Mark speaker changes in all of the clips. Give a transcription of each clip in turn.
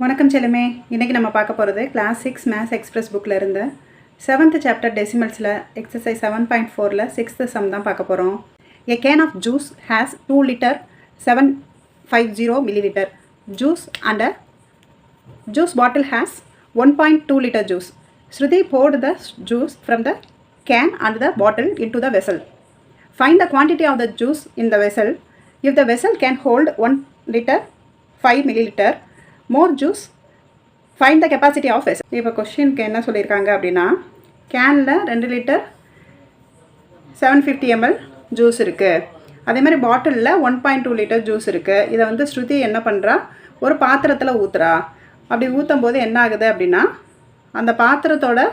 Speaker 1: வணக்கம் செல்லுமே. இன்றைக்கி நம்ம பார்க்க போகிறது கிளாஸ் 6 மேத்ஸ் எக்ஸ்பிரஸ் புக்கில் இருந்து 7th சாப்டர் டெசிமல்ஸில் எக்ஸசைஸ் 7.4ல் 6th சம் தான் பார்க்க போகிறோம். A can of juice has 2 liter 750 milliliter juice and a juice bottle has 1.2 liter juice. Shruti poured the juice from the can and the bottle into the vessel. Find the quantity of the juice in the vessel. If the vessel can hold 1 liter 5 milliliter more juice, find the capacity of vessel. இப்போ கொஸ்டினுக்கு என்ன சொல்லியிருக்காங்க அப்படின்னா, கேனில் 2 litre 750 ml juice இருக்குது, அதே மாதிரி பாட்டிலில் 1.2 லிட்டர் ஜூஸ் இருக்குது. இதை வந்து ஸ்ருதி என்ன பண்ணுறா, ஒரு பாத்திரத்தில் ஊற்றுறா. அப்படி ஊற்றும் போது என்ன ஆகுது அப்படின்னா, அந்த பாத்திரத்தில்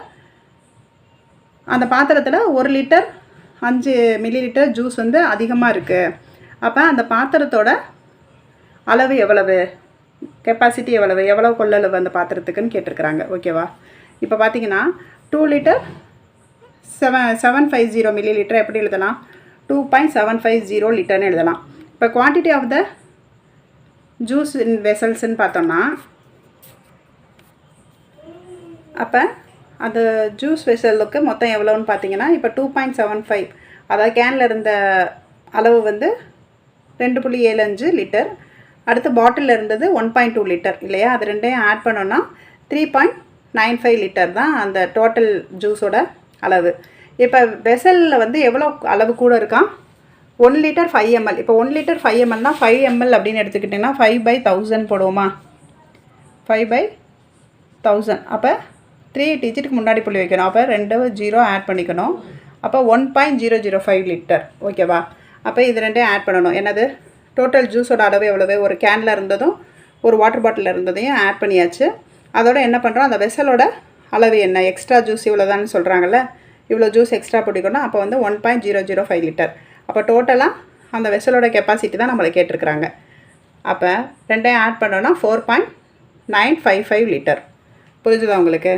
Speaker 1: 1 லிட்டர் 5 மில்லிலிட்டர் ஜூஸ் வந்து அதிகமாக இருக்குது. அப்போ அந்த பாத்திரத்தோட அளவு எவ்வளவு, கெப்பாசிட்டி எவ்வளோ கொள்ளளவு அந்த பாத்திரத்துக்குன்னு கேட்டிருக்கிறாங்க. ஓகேவா? இப்போ பார்த்தீங்கன்னா 2 லிட்டர் 750 மில்லிலிட்டர் எப்படி எழுதலாம், 2.750 லிட்டர்னு எழுதலாம். இப்போ குவான்டிட்டி ஆஃப் த ஜூஸ் இன் வெசல்ஸ்ன்னு பார்த்தோம்னா, அப்போ அந்த ஜூஸ் வெசலுக்கு மொத்தம் எவ்வளோன்னு பார்த்தீங்கன்னா, இப்போ 2.75, அதாவது கேனில் இருந்த அளவு வந்து 2.75 லிட்டர், அடுத்து பாட்டிலில் இருந்தது 1.2 லிட்டர் இல்லையா? அது ரெண்டையும் ஆட் பண்ணோன்னா 3.95 லிட்டர் தான் அந்த டோட்டல் ஜூஸோட அளவு. இப்போ வெசலில் வந்து எவ்வளோ அளவு கூட இருக்கான், 1 லிட்டர் 5 ml. இப்போ 1 லிட்டர் 5 mlனால் 5 ml அப்படின்னு எடுத்துக்கிட்டிங்கன்னா 5/1000 போடுவோமா, 5/1000. அப்போ 3 டிஜிட்டுக்கு முன்னாடி புள்ளி வைக்கணும். அப்போ 2 0 ஆட் பண்ணிக்கணும். அப்போ 1.005 லிட்டர். ஓகேவா? அப்போ இது ரெண்டையும் ஆட் பண்ணணும். என்னது, டோட்டல் ஜூஸோட அளவு எவ்வளவு, ஒரு கேனில் இருந்ததும் ஒரு வாட்டர் பாட்டிலில் இருந்ததையும் ஆட் பண்ணியாச்சு. அதோட என்ன பண்ணுறோம், அந்த வெசலோட அளவு என்ன, எக்ஸ்ட்ரா ஜூஸ் இவ்வளோதான்னு சொல்கிறாங்கல்ல, இவ்வளோ ஜூஸ் எக்ஸ்ட்ரா போட்டிக்கணும். அப்போ வந்து 1.005 லிட்டர். அப்போ டோட்டலாக அந்த வெசலோட கெப்பாசிட்டி தான் நம்மளை கேட்டிருக்கிறாங்க. அப்போ ரெண்டையும் ஆட் பண்ணோன்னா 4.955 லிட்டர். புரிஞ்சுதா உங்களுக்கு?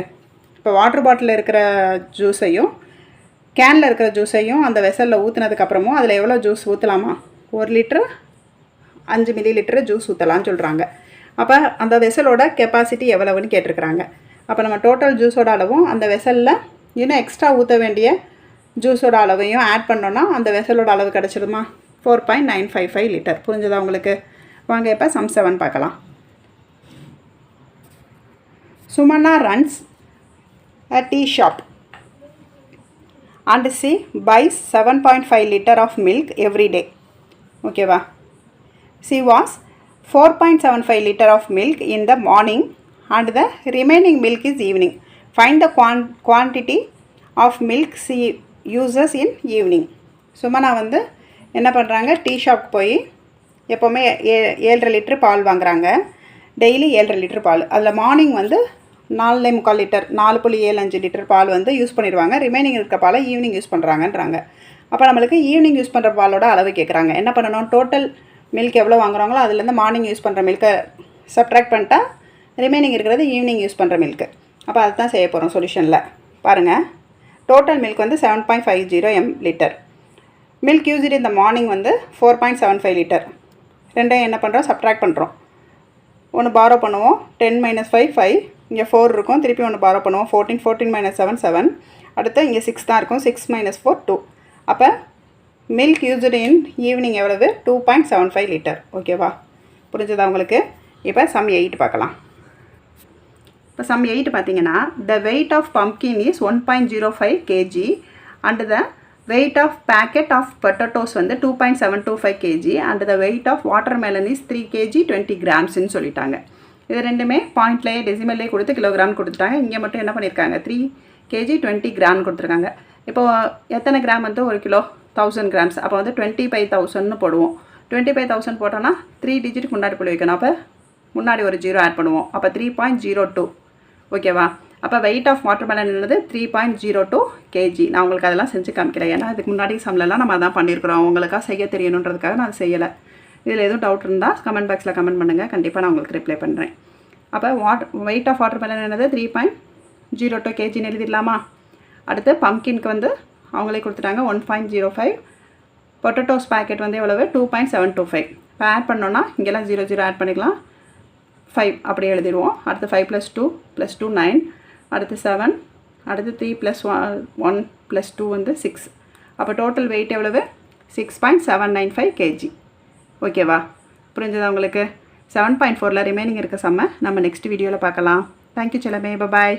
Speaker 1: இப்போ வாட்டர் பாட்டிலில் இருக்கிற ஜூஸையும் கேனில் இருக்கிற ஜூஸையும் அந்த வெசலில் ஊற்றுனதுக்கப்புறமும் அதில் எவ்வளோ ஜூஸ் ஊற்றலாமா, 1 லிட்டர் 5 மில்லிலிட்டர் ஜூஸ் ஊற்றலான்னு சொல்கிறாங்க. அப்போ அந்த வெசலோட கெப்பாசிட்டி எவ்வளவுன்னு கேட்டிருக்கிறாங்க. அப்போ நம்ம டோட்டல் ஜூஸோட அளவும் அந்த வெசலில் இன்னும் எக்ஸ்ட்ரா ஊற்ற வேண்டிய ஜூஸோட அளவையும் ஆட் பண்ணோன்னா அந்த வெசலோட அளவு கிடச்சிடுமா, 4.955 லிட்டர். புரிஞ்சுதா உங்களுக்கு? வாங்க இப்போ சம் 7 பார்க்கலாம். Sumana runs a tea shop and she buys 7.5 liter of milk every day. ஓகேவா? She was 4.75 liter of milk in the morning and the remaining milk is evening. Find the quantity of milk she uses in evening. Sumana வந்து என்ன பண்ணுறாங்க, tea shop போய் எப்போவுமே 7.5 litre பால் வாங்குறாங்க. Daily 7.5 litre பால். அதில் morning வந்து 4.25 litre 4.75 litre பால் வந்து use பண்ணிடுவாங்க. ரிமைனிங் இருக்கிற பாலை ஈவினிங் யூஸ் பண்ணுறாங்கன்றாங்க. அப்போ நம்மளுக்கு ஈவினிங் யூஸ் பண்ணுற பாலோட அளவு கேட்குறாங்க. என்ன பண்ணணும், டோட்டல் மில்க் எவ்வளோ வாங்குறாங்களோ அதுலேருந்து மார்னிங் யூஸ் பண்ணுற மில்கை சப்ட்ராக்ட் பண்ணிட்டா ரிமைனிங் இருக்கிறது ஈவினிங் யூஸ் பண்ணுற மில்க்கு. அப்போ அதுதான் செய்ய போகிறோம் சொல்யூஷனில். பாருங்கள், டோட்டல் மில்க் வந்து 7.50 லிட்டர். மில்க் யூஸ்டு இந்த மார்னிங் வந்து 4.75 லிட்டர். ரெண்டையும் என்ன பண்ணுறோம், சப்ட்ராக்ட் பண்ணுறோம். ஒன்று பாரோ பண்ணுவோம், 10 - 5 5, இங்கே 4 இருக்கும். திருப்பி ஒன்று பாரோ பண்ணுவோம், 14 - 7 7. அடுத்து இங்கே 6 தான் இருக்கும், 6 - 4 2. அப்போ மில்க் யூஸ்டு இன் ஈவினிங் எவ்வளவு, 2.75 லிட்டர். ஓகேவா? புரிஞ்சதா உங்களுக்கு? இப்போ சம் 8 பார்க்கலாம். இப்போ சம் 8 பார்த்தீங்கன்னா, the weight of pumpkin is 1.05 kg and the weight of packet of potatoes வந்து 2.725 kg and the weight of watermelon is 3 kg 20 கிராம்ஸ்ன்னு சொல்லிட்டாங்க. இது ரெண்டுமே பாயிண்ட்லேயே டெசிமல்லே கொடுத்து கிலோகிராம் கொடுத்துட்டாங்க. இங்கே மட்டும் என்ன பண்ணியிருக்காங்க, 3 kg 20 கிராம் கொடுத்துருக்காங்க. இப்போது எத்தனை கிராம் வந்து 1 கிலோ, 1000 கிராம்ஸ். அப்போ வந்து 20/1000ன்னு போடுவோம். 20/1000 போட்டோன்னா 3 டிஜிட்டுக்கு முன்னாடி புள்ளி வைக்கணும். அப்போ முன்னாடி ஒரு 0 ஆட் பண்ணுவோம். அப்போ 3.02. ஓகேவா? அப்போ வெயிட் ஆஃப் வாட்டர் மெலன் என்னது, 3.02 kg. நான் உங்களுக்கு அதெல்லாம் செஞ்சு காமிக்கிறேன். ஏன்னா அதுக்கு முன்னாடி சம்லலாம் நம்ம அதான் பண்ணியிருக்கிறோம். உங்களுக்காக செய்ய தெரியணுன்றதுக்காக நான் செய்யலை. இதில் எதுவும் டவுட் இருந்தால் கமெண்ட் பாக்ஸில் கமெண்ட் பண்ணுங்கள். கண்டிப்பாக நான் உங்களுக்கு ரிப்ளை பண்ணுறேன். அப்போ வெயிட் ஆஃப் வாட்டர் மெலன் என்னது 3.02 kgன்னு எழுதிடலாமா? அடுத்து பம்ப்கின்க்கு வந்து அவங்களே கொடுத்துட்டாங்க 1.05. பொட்டேட்டோஸ் பேக்கெட் வந்து எவ்வளவு, 2.725. இப்போ ஆட் பண்ணோன்னா இங்கெல்லாம் 0 0 ஆட் பண்ணிக்கலாம். 5 அப்படி எழுதிடுவோம். அடுத்து 5 + 2 + 2 9, அடுத்து 7, அடுத்து 3 + 1 + 2 வந்து 6. அப்போ டோட்டல் வெயிட் எவ்வளவு? 6.795 kg. ஓகேவா? புரிஞ்சதா உங்களுக்கு? 7.4ல் ரிமைனிங் இருக்க சம்ம நம்ம நெக்ஸ்ட் வீடியோவில் பார்க்கலாம். தேங்க்யூ செல்லமே. பாய்.